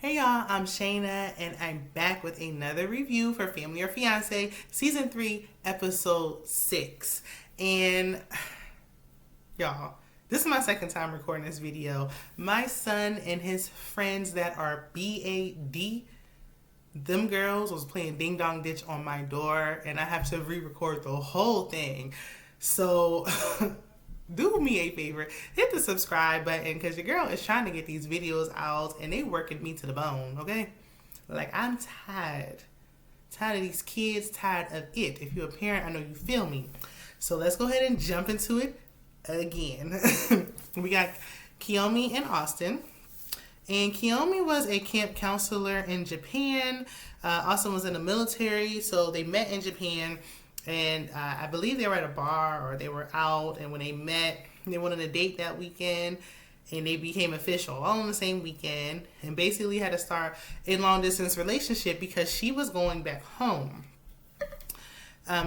Hey y'all, I'm Shayna and I'm back with another review for Family or Fiance Season 3, Episode 6. And y'all, this is my second time recording this video. My son and his friends that are BAD, them girls was playing Ding Dong Ditch on my door and I have to re-record the whole thing. So do me a favor, hit the subscribe button because your girl is trying to get these videos out and they working me to the bone, okay? Like, I'm tired. Tired of these kids, tired of it. If you're a parent, I know you feel me. So let's go ahead and jump into it again. We got Kiomi and Austin. And Kiomi was a camp counselor in Japan. Austin was in the military, so they met in Japan. And I believe they were at a bar or they were out. And when they met, they went on a date that weekend. And they became official all on the same weekend. And basically had to start a long distance relationship because she was going back home.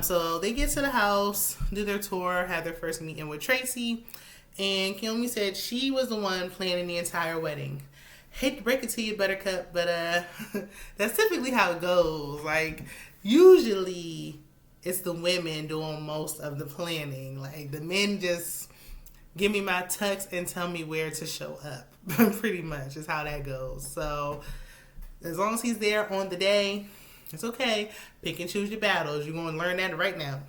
So they get to the house, do their tour, have their first meeting with Tracy. And Kiomi said she was the one planning the entire wedding. Hate to break it to you, Buttercup, but that's typically how it goes. Like, usually it's the women doing most of the planning. Like, the men just give me my tux and tell me where to show up. Pretty much is how that goes. So as long as he's there on the day, it's okay. Pick and choose your battles. You're going to learn that right now.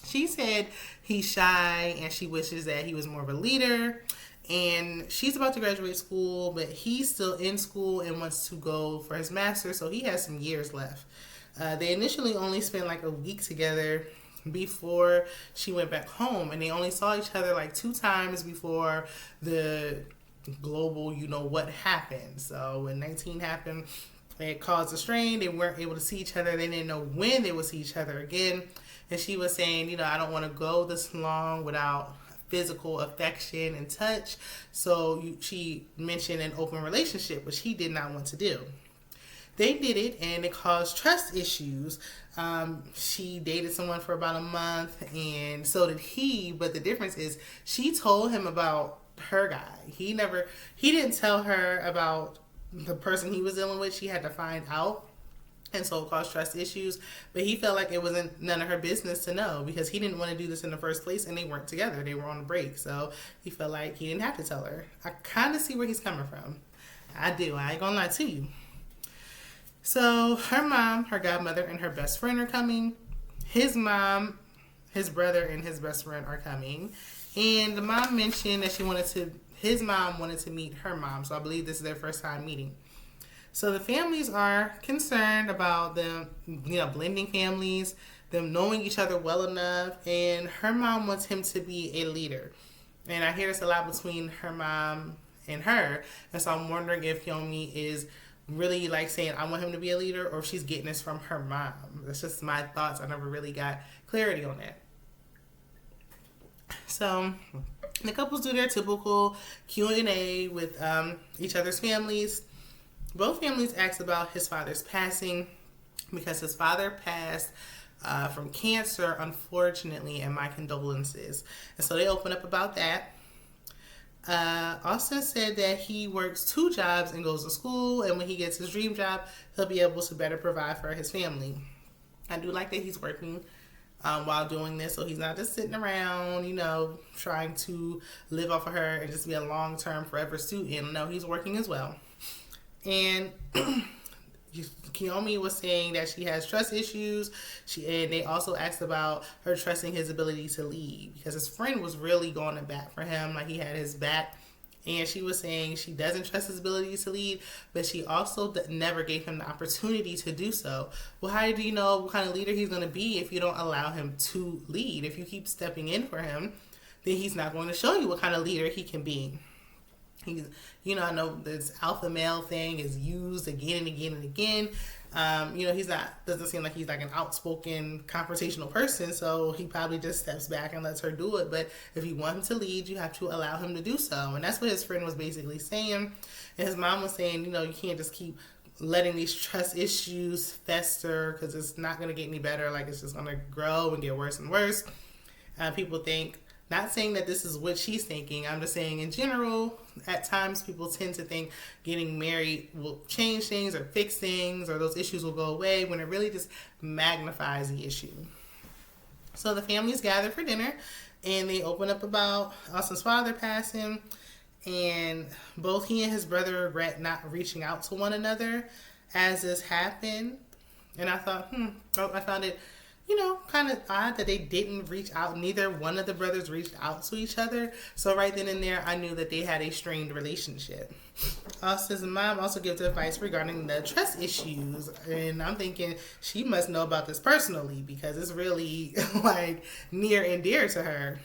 She said he's shy and she wishes that he was more of a leader. And she's about to graduate school, but he's still in school and wants to go for his master's, so he has some years left. They initially only spent like a week together before she went back home, and they only saw each other like 2 times before the global, what happened. So when 19 happened, it caused a strain. They weren't able to see each other. They didn't know when they would see each other again. And she was saying, I don't want to go this long without physical affection and touch. So she mentioned an open relationship, which he did not want to do. They did it, and it caused trust issues. She dated someone for about a month, and so did he. But the difference is, she told him about her guy. He didn't tell her about the person he was dealing with. She had to find out, and so it caused trust issues. But he felt like it wasn't none of her business to know because he didn't want to do this in the first place, and they weren't together. They were on a break, so he felt like he didn't have to tell her. I kind of see where he's coming from. I do. I ain't gonna lie to you. So her mom, her godmother, and her best friend are coming. His mom, his brother, and his best friend are coming. And the mom mentioned that his mom wanted to meet her mom. So I believe this is their first time meeting. So the families are concerned about them, blending families, them knowing each other well enough. And her mom wants him to be a leader. And I hear this a lot between her mom and her. And so I'm wondering if Kiomi is really like saying I want him to be a leader, or if she's getting this from her mom. That's just my thoughts. I never really got clarity on that. So the couples do their typical Q&A with each other's families. Both families ask about his father's passing because his father passed from cancer, unfortunately, and my condolences. And so they open up about that. Austin said that he works 2 jobs and goes to school, and when he gets his dream job, he'll be able to better provide for his family. I do like that he's working while doing this, so he's not just sitting around, trying to live off of her and just be a long-term forever student. No, he's working as well. And Kiomi was saying that she has trust issues. And they also asked about her trusting his ability to lead because his friend was really going to bat for him, like he had his back. And she was saying she doesn't trust his ability to lead, but she also never gave him the opportunity to do so. Well, how do you know what kind of leader he's going to be if you don't allow him to lead? If you keep stepping in for him, then he's not going to show you what kind of leader he can be. He's, I know this alpha male thing is used again and again and again. Doesn't seem like he's like an outspoken, confrontational person, so he probably just steps back and lets her do it. But if you want him to lead, you have to allow him to do so. And that's what his friend was basically saying. And his mom was saying, you can't just keep letting these trust issues fester because it's not going to get any better. Like, it's just going to grow and get worse and worse. People think Not saying that this is what she's thinking. I'm just saying in general, at times people tend to think getting married will change things or fix things or those issues will go away when it really just magnifies the issue. So the families gather for dinner and they open up about Austin's father passing, and both he and his brother regret not reaching out to one another as this happened. And I thought, I found it, kind of odd that they didn't reach out. Neither one of the brothers reached out to each other. So right then and there, I knew that they had a strained relationship. Austin's mom also gives advice regarding the trust issues. And I'm thinking she must know about this personally because it's really like near and dear to her.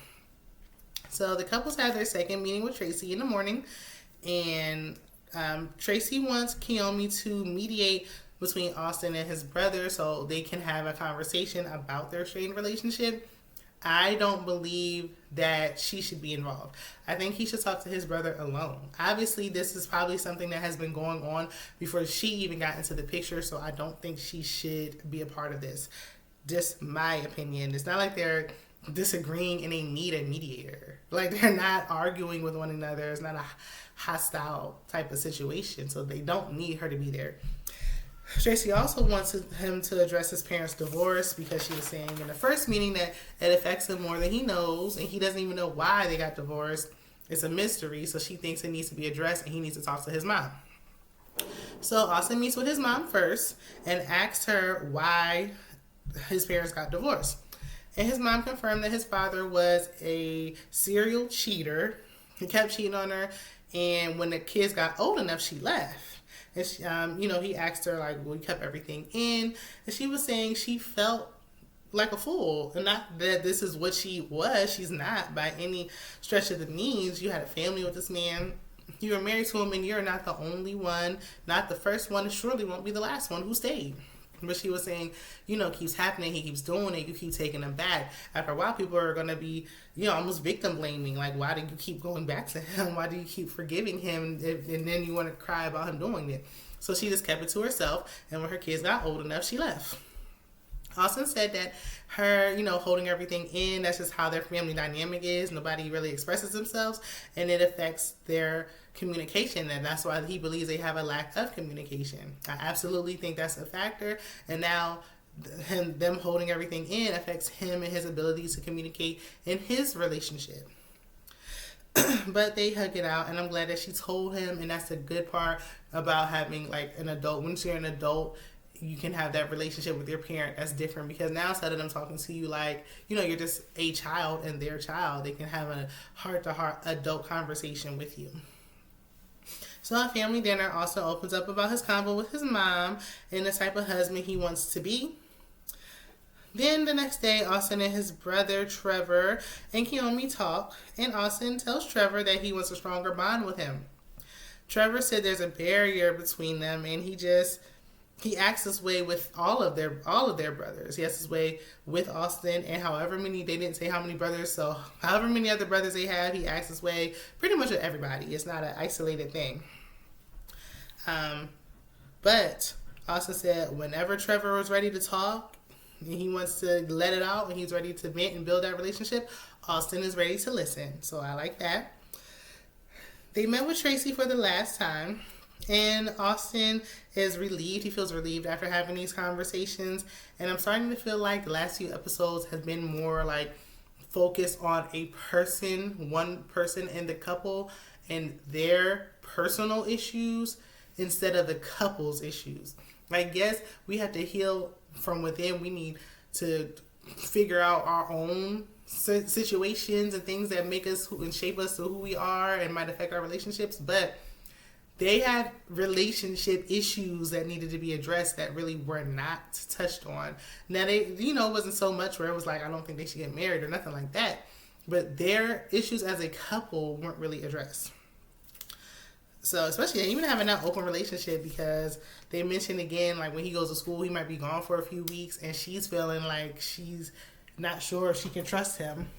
So the couples had their second meeting with Tracy in the morning. And Tracy wants Kiomi to mediate between Austin and his brother so they can have a conversation about their strained relationship. I don't believe that she should be involved. I think he should talk to his brother alone. Obviously, this is probably something that has been going on before she even got into the picture, so I don't think she should be a part of this. Just my opinion. It's not like they're disagreeing and they need a mediator. Like, they're not arguing with one another. It's not a hostile type of situation, so they don't need her to be there. Tracy also wants him to address his parents' divorce because she was saying in the first meeting that it affects him more than he knows, and he doesn't even know why they got divorced. It's a mystery, so she thinks it needs to be addressed, and he needs to talk to his mom. So Austin meets with his mom first and asks her why his parents got divorced. And his mom confirmed that his father was a serial cheater. He kept cheating on her, and when the kids got old enough, she left. And she, he asked her, like, we kept everything in. And she was saying she felt like a fool. And not that this is what she was. She's not by any stretch of the means. You had a family with this man. You were married to him, and you're not the only one, not the first one, and surely won't be the last one who stayed. But she was saying, keeps happening. He keeps doing it. You keep taking him back. After a while, people are going to be, almost victim blaming. Like, why do you keep going back to him? Why do you keep forgiving him? And then you want to cry about him doing it. So she just kept it to herself. And when her kids got old enough, she left. Austin said that her, holding everything in, that's just how their family dynamic is. Nobody really expresses themselves, and it affects their communication, and that's why he believes they have a lack of communication. I absolutely think that's a factor, and now them holding everything in affects him and his ability to communicate in his relationship. But they hug it out, and I'm glad that she told him, and that's the good part about having like an adult. Once you're an adult, you can have that relationship with your parent that's different, because now instead of them talking to you like, you're just a child and their child, they can have a heart-to-heart adult conversation with you. So at family dinner, Austin opens up about his convo with his mom and the type of husband he wants to be. Then the next day, Austin and his brother Trevor and Kiomi talk, and Austin tells Trevor that he wants a stronger bond with him. Trevor said there's a barrier between them, and he acts this way with all of their brothers. He acts this way with Austin, and however many, they didn't say how many brothers, so however many other brothers they have, he acts this way pretty much with everybody. It's not an isolated thing. But Austin said whenever Trevor was ready to talk and he wants to let it out and he's ready to vent and build that relationship, Austin is ready to listen. So I like that. They met with Tracy for the last time, and Austin is relieved. He feels relieved after having these conversations, and I'm starting to feel like the last few episodes have been more like focused on one person in the couple and their personal issues instead of the couple's issues. Like, yes, we have to heal from within. We need to figure out our own situations and things that make us and shape us to who we are and might affect our relationships, but they have relationship issues that needed to be addressed that really were not touched on. Now, they, it wasn't so much where it was like, I don't think they should get married or nothing like that, but their issues as a couple weren't really addressed. So, especially even having that open relationship, because they mentioned again, like when he goes to school, he might be gone for a few weeks, and she's feeling like she's not sure if she can trust him.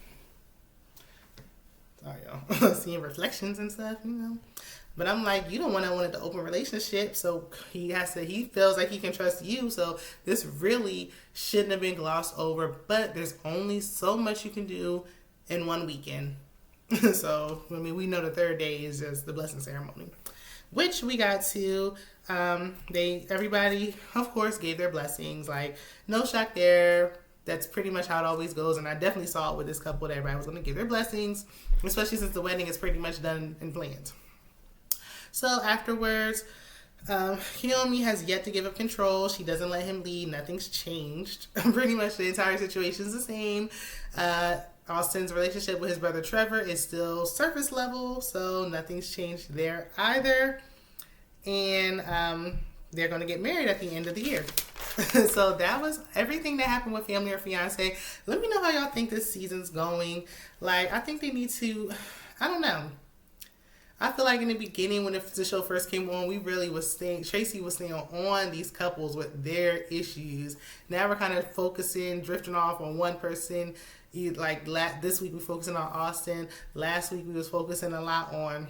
Sorry, y'all. Seeing reflections and stuff, But I'm like, you don't want the open relationship, so he feels like he can trust you, so this really shouldn't have been glossed over, but there's only so much you can do in one weekend. So, I mean, we know the third day is just the blessing ceremony, which we got to. Everybody, of course, gave their blessings. Like, no shock there. That's pretty much how it always goes. And I definitely saw it with this couple that everybody was going to give their blessings, especially since the wedding is pretty much done and planned. So afterwards, Kiomi has yet to give up control. She doesn't let him lead. Nothing's changed. Pretty much the entire situation is the same. Austin's relationship with his brother Trevor is still surface level, so nothing's changed there either. And they're going to get married at the end of the year. So that was everything that happened with Family or Fiancé. Let me know how y'all think this season's going. Like, I think they need to, I don't know. I feel like in the beginning when the show first came on, we really was staying, Tracy was staying on these couples with their issues. Now we're kind of drifting off on one person. This week we're focusing on Austin. Last week we was focusing a lot on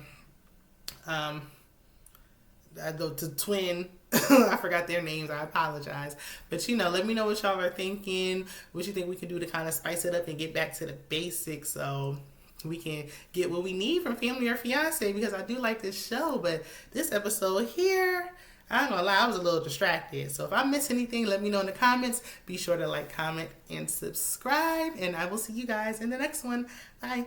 the twin. I forgot their names. I apologize. But, let me know what y'all are thinking. What you think we can do to kind of spice it up and get back to the basics so we can get what we need from Family or Fiancé, because I do like this show. But this episode here, I ain't gonna lie, I was a little distracted. So if I miss anything, let me know in the comments. Be sure to like, comment, and subscribe. And I will see you guys in the next one. Bye.